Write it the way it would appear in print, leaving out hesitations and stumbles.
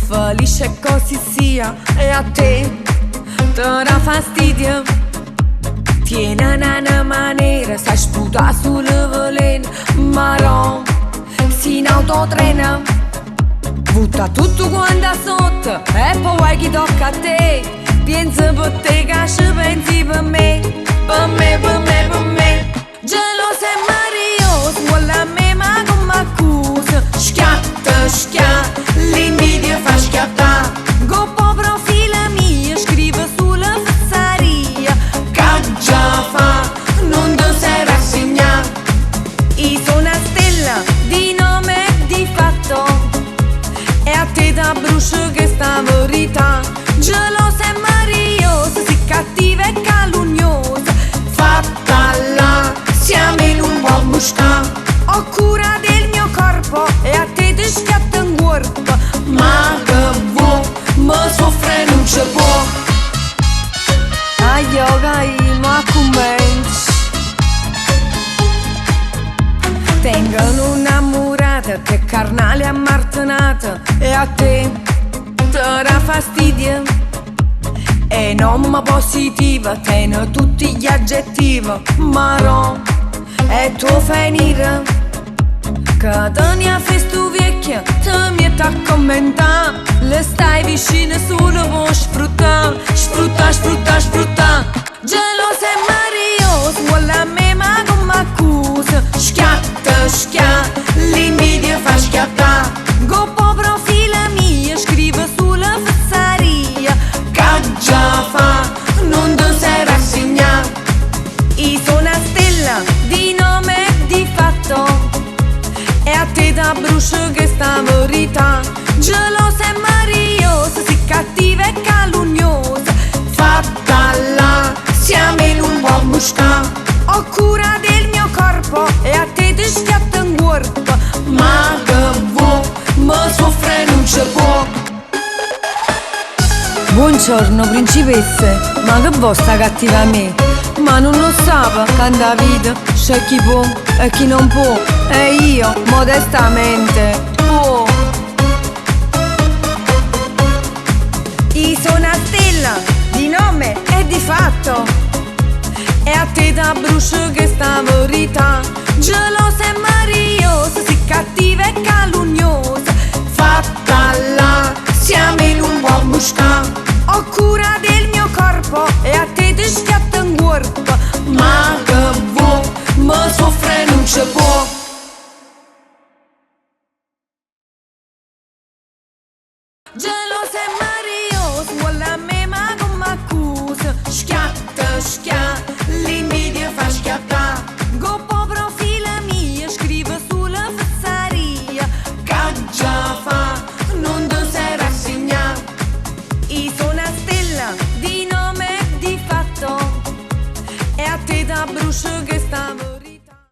felice così sia. E a te te dà fastidio. Tieni una maniera, sai sputare sul veleno. Marò, si in autotrena, butta tutto quanto sotto e poi vuoi che tocca a te. Pensa per te che ci pensi per me. Per me, per me, per me. Geloso e marioso, vuole a me ma come accusa. Schiatta, schiatta, l'invidia fa schiattare. Goppo profilo mio, scrive sulla fazzaria. Che già fa, non ti sei rassegnato. Io sono una stella di nome e di fatto, e a te da brucio che sta verità. Gelosa e mariosa, si cattiva e calunnosa. Fatta là, siamo in un buon busca. Ho cura del mio corpo e a te ti schiatta in corpo. Ma che vuoi, ma soffre non ci può. Aio gai, ma commenti. Tengono un'ammurata che è carnale e ammartonata, e a te te dà fastidio. E non positiva, tiene tutti gli aggettivi. Ma no, è tuo finire. Che te ne ha festo vecchia, te mi a commentare. Le stai vicine solo per sfruttare. Sfrutta, sfrutta, sfrutta. Gelosa e mariosa, vuole a me ma come accusa. Schiatta, schiatta, l'invidia fa schiattare. Goppo profilo mio, scrive sulla fazzaria. Che già fa, non ti sei rassegnato. Io sono una stella di nome e di fatto, e a te da brucio che sta verità. Gelosa e mariosa, si cattiva e calunnosa. Fatta là, siamo in un buon busca. Ho cura del mio corpo e a te ti schiatta in corpo. Ma che vuoi, ma soffre non ci può. Buongiorno principesse, ma che vuoi sta cattiva a me? Ma non lo sa che nella vita c'è chi può e chi non può. E io, modestamente, può. Io sono una stella di nome e di fatto, e a te da brucio che sta verità. Gelosa e mariosa, si cattiva e calunnosa. Fatta là, siamo in un buon busca. Ho cura del mio corpo e a te ti schiatta in corpo. Ma che vuoi, ma soffre non ci può.